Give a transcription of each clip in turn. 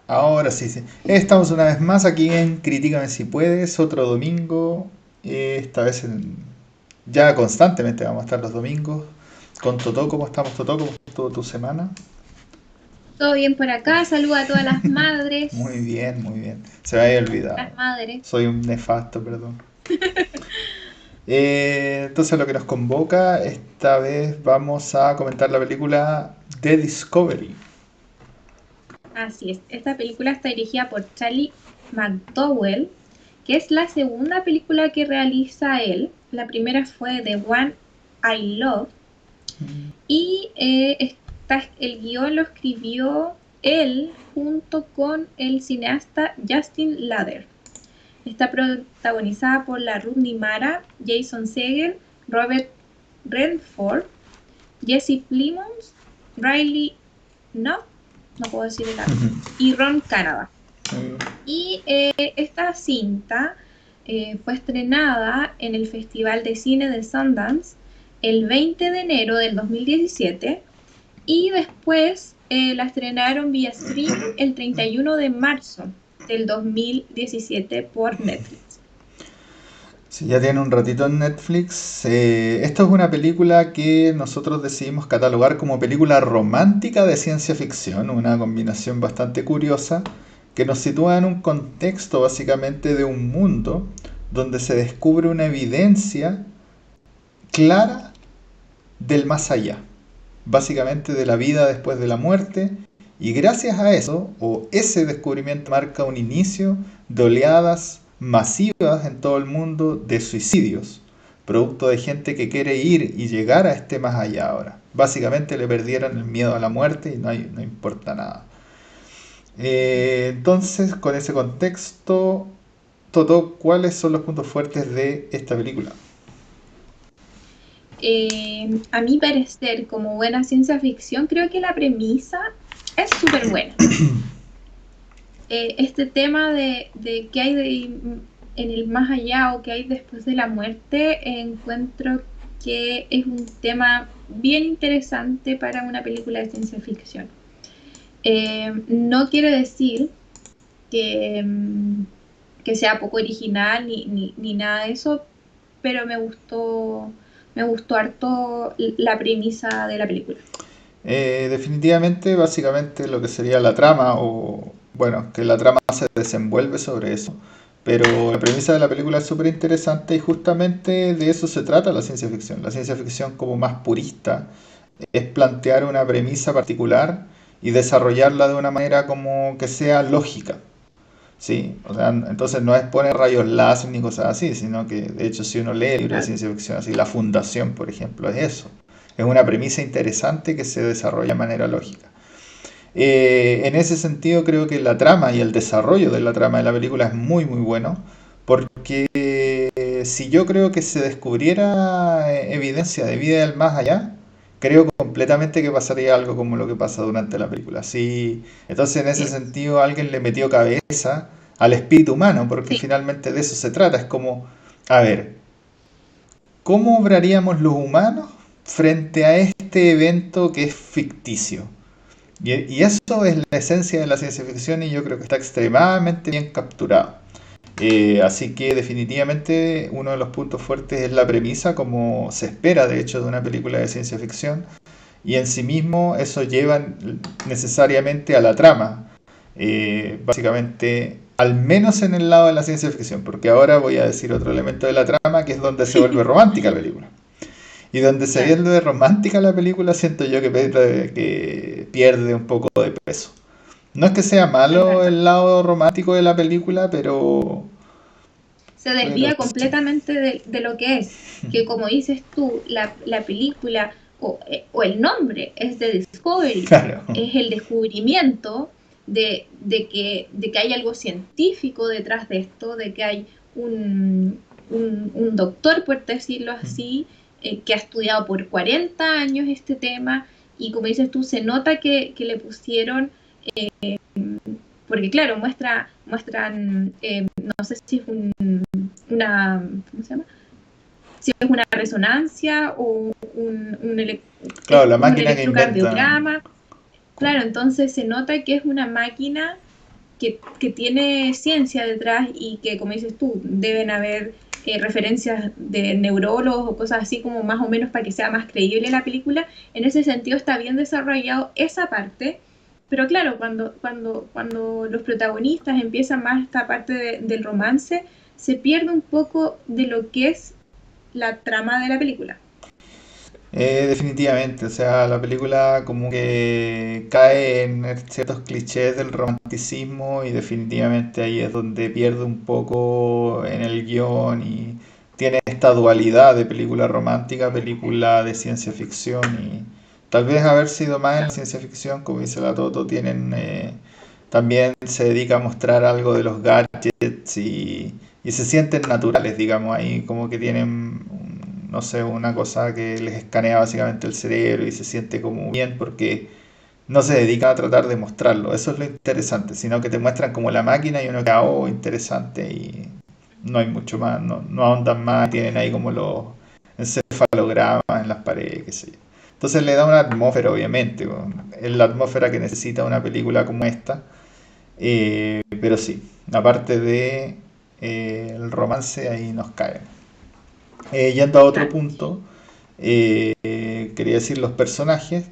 Ahora sí, sí. Estamos una vez más aquí en Critícame si puedes, otro domingo. Esta vez ya constantemente vamos a estar los domingos. Con Totó, ¿cómo estamos, Totó? ¿Cómo estuvo tu semana? Todo bien por acá, saluda a todas las Muy madres. bien, muy bien. Se me había olvidado. Las madres. Soy un nefasto, perdón. Entonces lo que nos convoca, esta vez vamos a comentar la película The Discovery. Así es, esta película está dirigida por Charlie McDowell, que es la segunda película que realiza él. La primera fue The One I Love y el guión lo escribió él junto con el cineasta Justin Lader. Está protagonizada por la Rooney Mara, Jason Segel, Robert Redford, Jesse Plemons, Riley Knopf, no puedo decir el apellido, y Ron Canada. Y esta cinta fue estrenada en el Festival de Cine de Sundance el 20 de enero del 2017 y después la estrenaron vía streaming el 31 de marzo del 2017 por Netflix. Si ya tiene un ratito en Netflix, esto es una película que nosotros decidimos catalogar como película romántica de ciencia ficción, una combinación bastante curiosa que nos sitúa en un contexto básicamente de un mundo donde se descubre una evidencia clara del más allá, básicamente de la vida después de la muerte, y gracias a eso, o ese descubrimiento marca un inicio de oleadas masivas en todo el mundo de suicidios, producto de gente que quiere ir y llegar a este más allá ahora. Básicamente le perdieron el miedo a la muerte y no importa nada. Entonces, con ese contexto, Toto, ¿cuáles son los puntos fuertes de esta película? A mi parecer, como buena ciencia ficción, creo que la premisa es súper buena. Este tema de qué hay en el más allá o qué hay después de la muerte, encuentro que es un tema bien interesante para una película de ciencia ficción. No quiere decir que, que sea poco original ni nada de eso, pero me gustó harto la premisa de la película. Definitivamente, básicamente lo que sería la trama, o bueno, que la trama se desenvuelve sobre eso, pero la premisa de la película es súper interesante y justamente de eso se trata la ciencia ficción. La ciencia ficción como más purista es plantear una premisa particular y desarrollarla de una manera como que sea lógica. Sí, o sea, entonces no es poner rayos láser ni cosas así, sino que de hecho si uno lee el libro de Claro. ciencia ficción, así La Fundación, por ejemplo, es eso. Es una premisa interesante que se desarrolla de manera lógica. En ese sentido creo que la trama y el desarrollo de la trama de la película es muy muy bueno, porque si yo creo que se descubriera evidencia de vida del más allá, creo completamente que pasaría algo como lo que pasa durante la película. Sí, entonces en ese Sí, sentido alguien le metió cabeza al espíritu humano, porque sí, finalmente de eso se trata. Es como, a ver, ¿cómo obraríamos los humanos frente a este evento que es ficticio? Y eso es la esencia de la ciencia ficción y yo creo que está extremadamente bien capturado. Así que definitivamente uno de los puntos fuertes es la premisa, como se espera de hecho de una película de ciencia ficción, y en sí mismo eso lleva necesariamente a la trama. Básicamente, al menos en el lado de la ciencia ficción, porque ahora voy a decir otro elemento de la trama que es donde se vuelve romántica la película. Y donde se claro. vuelve romántica la película, siento yo que pierde un poco de peso. No es que sea Es malo verdad. el lado romántico de la película, Se pero desvía sí, completamente de lo que es, que como dices tú, la película o el nombre es The Discovery, claro. es el descubrimiento de que hay algo científico detrás de esto, de que hay un doctor, por decirlo así, que ha estudiado por 40 años este tema y como dices tú, se nota que le pusieron porque claro, muestran, no sé si es una, ¿cómo se llama? Si es una resonancia o Claro, la un máquina que inventa. electrocardiograma. Claro, entonces se nota que es una máquina que tiene ciencia detrás y que, como dices tú, deben haber referencias de neurólogos o cosas así como más o menos para que sea más creíble la película. En ese sentido está bien desarrollado esa parte, pero claro, cuando los protagonistas empiezan más esta parte del romance, se pierde un poco de lo que es la trama de la película. Definitivamente, o sea, la película como que cae en ciertos clichés del romanticismo y definitivamente ahí es donde pierde un poco en el guión y tiene esta dualidad de película romántica, película de ciencia ficción y tal vez haber sido más en la ciencia ficción, como dice la Toto, tienen también se dedica a mostrar algo de los gadgets y se sienten naturales, digamos, ahí como que tienen no sé, una cosa que les escanea básicamente el cerebro y se siente como bien porque no se dedican a tratar de mostrarlo. Eso es lo interesante, sino que te muestran como la máquina y uno queda, oh, interesante y no hay mucho más, no ahondan más, tienen ahí como los encefalogramas en las paredes, qué sé yo. Entonces le da una atmósfera, obviamente, es la atmósfera que necesita una película como esta, pero sí, aparte de el romance ahí nos cae. Yendo a otro Claro. punto, quería decir los personajes.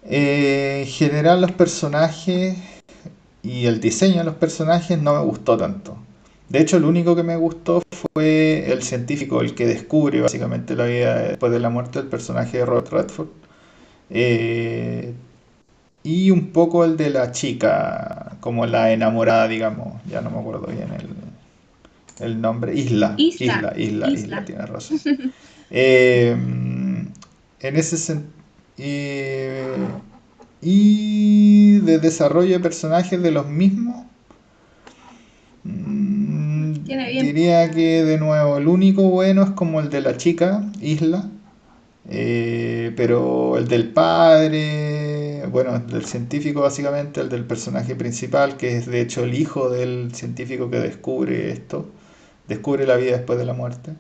En general los personajes y el diseño de los personajes no me gustó tanto. De hecho, el único que me gustó fue el científico, el que descubre básicamente la vida después de la muerte del personaje de Robert Redford. Eh, y un poco el de la chica, como la enamorada, digamos. Ya no me acuerdo bien el nombre. Isla, Isla, Isla. tiene razón. En ese sentido. Y de desarrollo de personajes de los mismos, Tiene bien. diría que de nuevo el único bueno es como el de la chica, Isla, pero el del padre, bueno, el del científico básicamente, el del personaje principal, que es de hecho el hijo del científico que descubre esto, descubre la vida después de la muerte.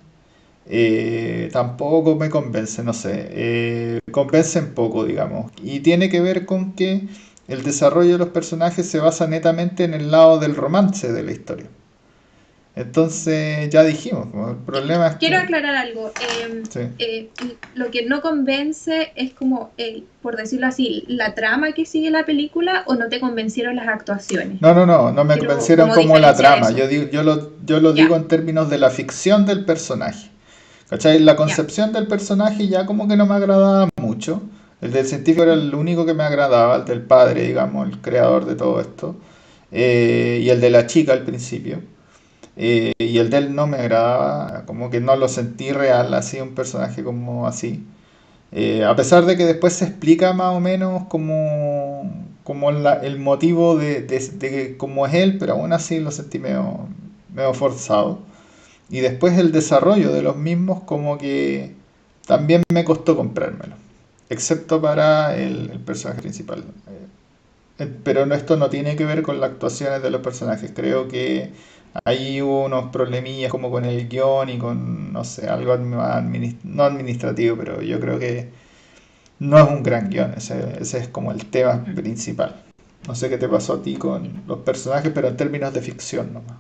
Tampoco me convence, no sé, convence en poco, digamos. Y tiene que ver con que el desarrollo de los personajes se basa netamente en el lado del romance de la historia. Entonces, ya dijimos, pues, el problema es Quiero que... aclarar algo. Sí. Lo que no convence es como, por decirlo así, la trama que sigue la película o no te convencieron las actuaciones. No me Quiero convencieron como como la diferenciar trama. eso. Yo lo digo Ya, en términos de la ficción del personaje. ¿Cachai? La ya. concepción del personaje ya como que no me agradaba mucho. El del científico era el único que me agradaba, el del padre, digamos, el creador de todo esto. Y el de la chica al principio. Y el de él no me agradaba, como que no lo sentí real, así un personaje como así. A pesar de que después se explica más o menos como el motivo de cómo es él, pero aún así lo sentí medio forzado. Y después el desarrollo de los mismos como que también me costó comprármelo, excepto para el personaje principal. Pero esto no tiene que ver con las actuaciones de los personajes. Creo que ahí hubo unos problemillas como con el guión y con, no sé, algo no administrativo, pero yo creo que no es un gran guión. Ese es como el tema Ujú. principal. No sé qué te pasó a ti con los personajes, pero en términos de ficción nomás.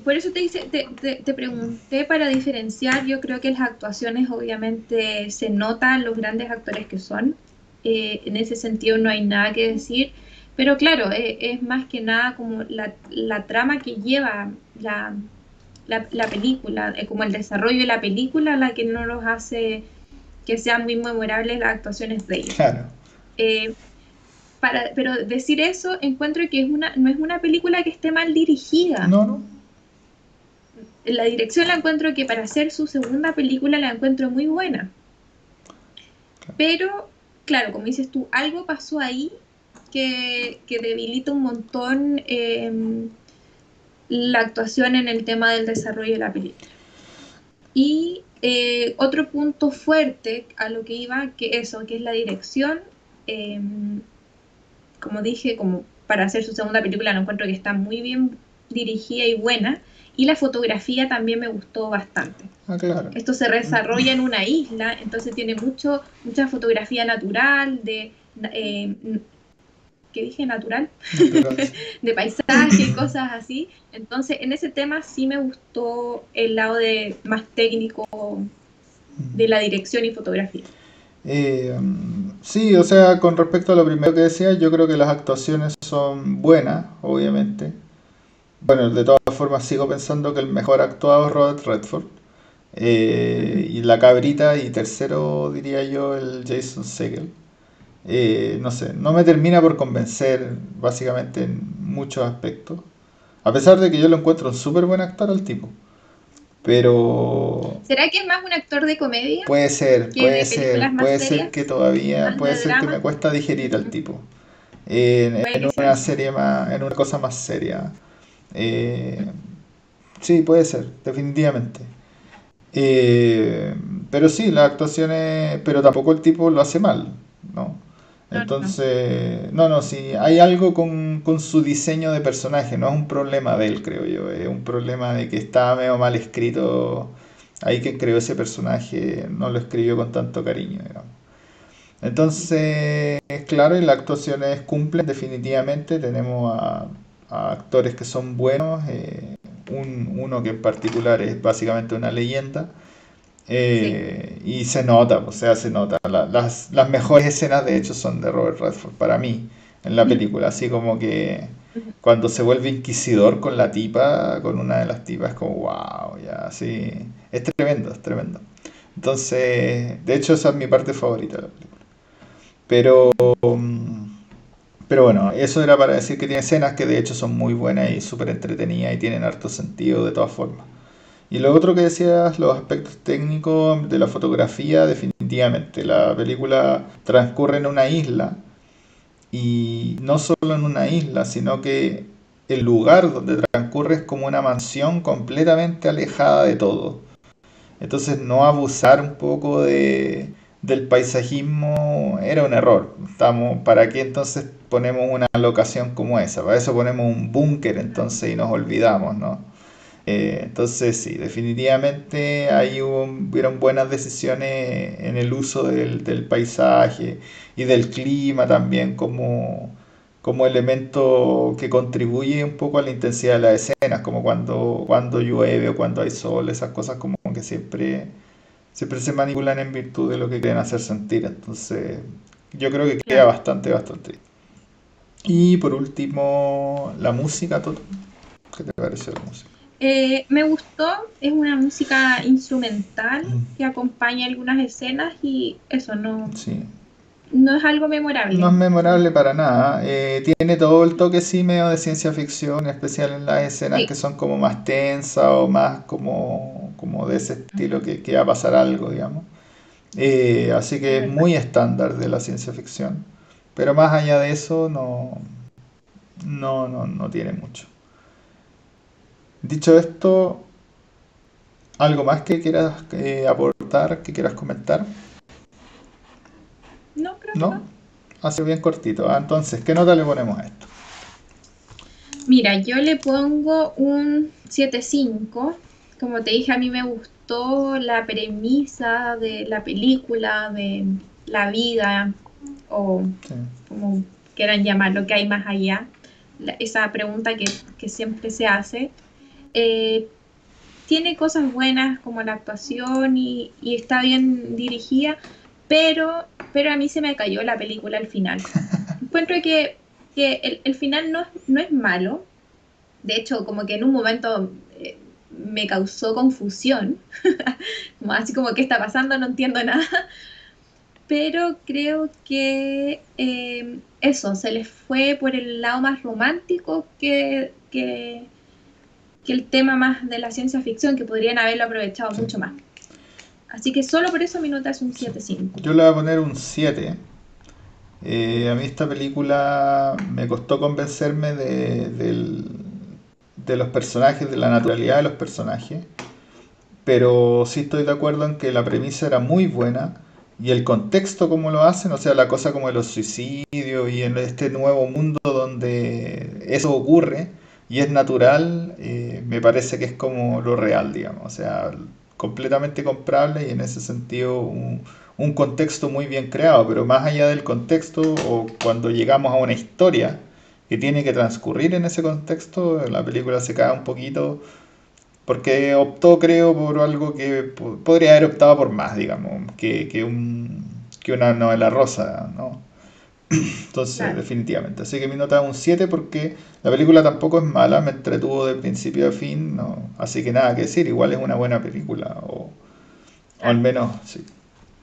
Por eso te pregunté para diferenciar. Yo creo que las actuaciones obviamente se notan los grandes actores que son. En ese sentido no hay nada que decir. Pero claro, es más que nada como la trama que lleva la película, como el desarrollo de la película, la que no los hace que sean muy memorables las actuaciones de ellos. Claro. Eh, pero decir eso, encuentro que no es una película que esté mal dirigida. No, no. La dirección la encuentro que para hacer su segunda película la encuentro muy buena. Pero, claro, como dices tú, algo pasó ahí que debilita un montón la actuación en el tema del desarrollo de la película. Y otro punto fuerte a lo que iba, que eso, que es la dirección, eh, como dije, como para hacer su segunda película, no encuentro que está muy bien dirigida y buena. Y la fotografía también me gustó bastante. Ah, claro. Esto se desarrolla en una isla, entonces tiene mucha fotografía natural, eh, ¿qué dije? Natural, natural, sí. de paisaje y cosas así. Entonces, en ese tema sí me gustó el lado de más técnico de la dirección y fotografía. Sí, o sea, con respecto a lo primero que decía, yo creo que las actuaciones son buenas, obviamente. Bueno, de todas formas sigo pensando que el mejor actuado es Robert Redford. Ujú. Y la cabrita y tercero diría yo el Jason Segel. No sé, no me termina por convencer básicamente en muchos aspectos. A pesar de que yo lo encuentro un súper buen actor al tipo. Pero ¿Será que es más un actor de comedia que de películas más puede ser que serias, todavía, más puede de ser que me drama? cuesta digerir al Ujú. tipo. Puede En que sea una eso. serie más, en una cosa más seria. Eh, sí, puede ser, definitivamente. Eh, pero sí, las actuaciones, pero tampoco el tipo lo hace mal, ¿no? No, no. Entonces, no, no, sí, hay algo con su diseño de personaje, no es un problema de él, creo yo, es un problema de que está medio mal escrito, ahí que creó ese personaje no lo escribió con tanto cariño, digamos. Entonces, claro, y las actuaciones cumplen definitivamente, tenemos a actores que son buenos, uno que en particular es básicamente una leyenda. Sí. Y se nota, o sea, se nota. Las mejores escenas, de hecho, son de Robert Redford para mí en la película. Así como que Ujú. cuando se vuelve inquisidor con la tipa, con una de las tipas, como wow, ya, sí. Es tremendo, es tremendo. Entonces, de hecho, esa es mi parte favorita de la película. Pero, pero bueno, eso era para decir que tiene escenas que de hecho son muy buenas y súper entretenidas y tienen harto sentido de todas formas. Y lo otro que decías, los aspectos técnicos de la fotografía, definitivamente. La película transcurre en una isla y no solo en una isla, sino que el lugar donde transcurre es como una mansión completamente alejada de todo. Entonces no abusar un poco del paisajismo era un error. Estamos, ¿para qué entonces ponemos una locación como esa? Para eso ponemos un búnker entonces y nos olvidamos, ¿no? Entonces sí, definitivamente ahí hubieron buenas decisiones en el uso del paisaje y del clima también como elemento que contribuye un poco a la intensidad de las escenas, como cuando llueve o cuando hay sol, esas cosas como que siempre se manipulan en virtud de lo que quieren hacer sentir. Entonces yo creo que queda Claro. bastante bien. Y por último, la música, Toto. ¿Qué te pareció la música? Me gustó, es una música instrumental que acompaña algunas escenas y eso no, Sí, no es algo no es memorable. memorable para nada. Tiene todo el toque sí medio de ciencia ficción, en especial en las escenas que Sí. son como más tensas o más como de ese estilo Ujú. que va a pasar algo, digamos. Así Es que es verdad. muy estándar de la ciencia ficción. Pero más allá de eso, no tiene mucho. Dicho esto, ¿algo más que quieras aportar, que quieras comentar? No, creo que no. ¿No? Ha sido bien cortito. Ah, entonces, ¿qué nota le ponemos a esto? Mira, yo le pongo un 7,5. Como te dije, a mí me gustó la premisa de la película, de la vida, o Sí. como quieran llamar lo que hay más allá. Esa pregunta que siempre se hace. Eh, Tiene cosas buenas como la actuación y está bien dirigida, pero a mí se me cayó la película al final. Encuentro que el final no es malo. De hecho, como que en un momento me causó confusión, como así como qué está pasando, no entiendo nada, pero creo que eso, se les fue por el lado más romántico que el tema más de la ciencia ficción, que podrían haberlo aprovechado Sí, mucho más. Así que solo por eso mi nota es un sí. 7,5. Yo le voy a poner un 7. A mí esta película me costó convencerme de los personajes, de la naturalidad de los personajes, pero sí estoy de acuerdo en que la premisa era muy buena y el contexto como lo hacen, o sea, la cosa como de los suicidios y en este nuevo mundo donde eso ocurre y es natural, me parece que es como lo real, digamos, o sea, completamente comprable y en ese sentido un contexto muy bien creado, pero más allá del contexto o cuando llegamos a una historia que tiene que transcurrir en ese contexto, la película se cae un poquito porque optó, creo, por algo que podría haber optado por más, digamos, que una novela rosa, ¿no? Entonces, Claro. definitivamente. Así que mi nota es un 7 porque la película tampoco es mala, me entretuvo de principio a fin, ¿no? Así que nada que decir, igual es una buena película, o al Claro. menos, sí.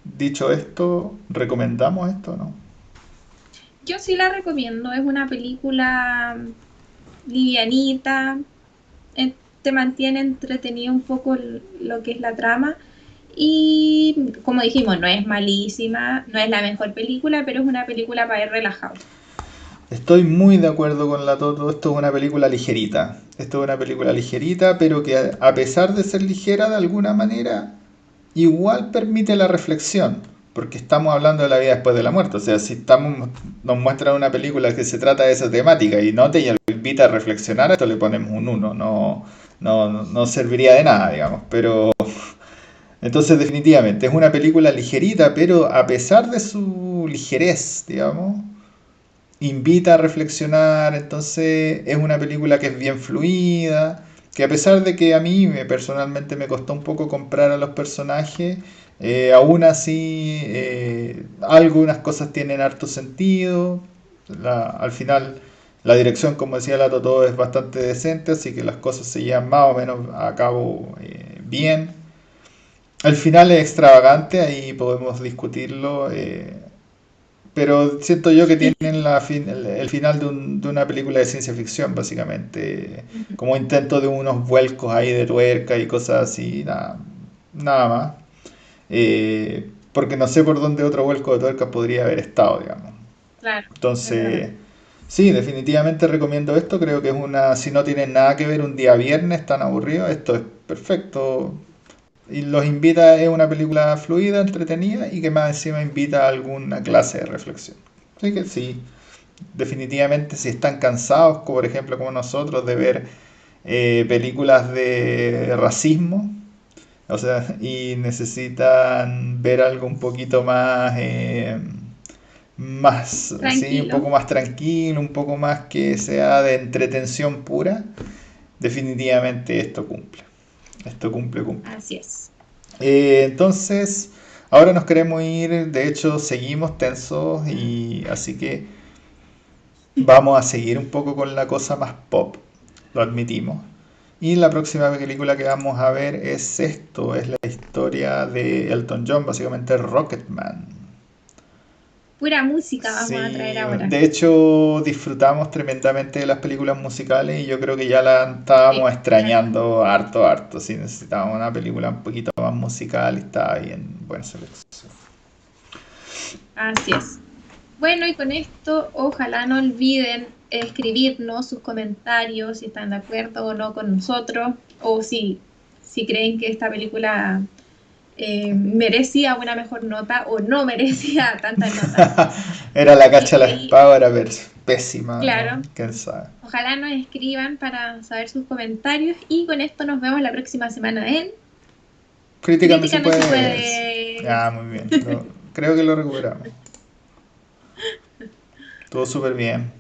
Dicho esto, ¿recomendamos esto, no? Yo sí la recomiendo, es una película livianita, te mantiene entretenido un poco lo que es la trama y como dijimos, no es malísima, no es la mejor película, pero es una película para ir relajado. Estoy muy de acuerdo con la Toto, esto es una película ligerita. Esto es una película ligerita, pero que a pesar de ser ligera de alguna manera, igual permite la reflexión, porque estamos hablando de la vida después de la muerte. O sea, si nos muestran una película que se trata de esa temática y no te invita a reflexionar, a esto le ponemos un uno. No serviría de nada, digamos. Pero entonces definitivamente es una película ligerita, pero a pesar de su ligerez, digamos, invita a reflexionar. Entonces es una película que es bien fluida, que a pesar de que a mí personalmente me costó un poco comprar a los personajes, aún así algunas cosas tienen harto sentido. Al final la dirección, como decía la Totó, es bastante decente, así que las cosas se llevan más o menos a cabo bien. El final es extravagante, ahí podemos discutirlo. Pero siento yo que tienen el final de una película de ciencia ficción, básicamente, como intento de unos vuelcos ahí de tuerca y cosas así, nada más. Porque no sé por dónde otro vuelco de tuerca podría haber estado, digamos. Claro, es verdad. Entonces, sí, definitivamente recomiendo esto. Creo que es una, si no tienen nada que ver un día viernes tan aburrido, esto es perfecto. Y los invita, es una película fluida, entretenida y que más encima invita a alguna clase de reflexión. Así que sí, definitivamente si están cansados, como por ejemplo como nosotros, de ver películas de racismo, o sea, y necesitan ver algo un poquito más, sí, un Tranquilo, poco más tranquilo, un poco más que sea de entretención pura, definitivamente esto cumple. Esto cumple. así es. Entonces, ahora nos queremos ir, de hecho seguimos tensos y así que vamos a seguir un poco con la cosa más pop, lo admitimos. Y la próxima película que vamos a ver es esto, es la historia de Elton John, básicamente Rocketman. Pura música vamos a traer Sí, ahora. de hecho disfrutamos tremendamente de las películas musicales y yo creo que ya la Sí, estábamos claro. extrañando harto, harto. Sí, necesitábamos una película un poquito más musical y estaba bien buena selección. Así es. Bueno, y con esto, ojalá no olviden escribirnos sus comentarios, si están de acuerdo o no con nosotros, o si creen que esta película merecía una mejor nota o no merecía tantas notas. Era la Así cacha que la ahí, espada, era pésima, ¿no? claro, ¿Quién sabe? ojalá nos escriban para saber sus comentarios y con esto nos vemos la próxima semana en Críticame si Críticame si puedes. Ah, puedes. muy bien. Creo que lo recuperamos. Estuvo súper bien.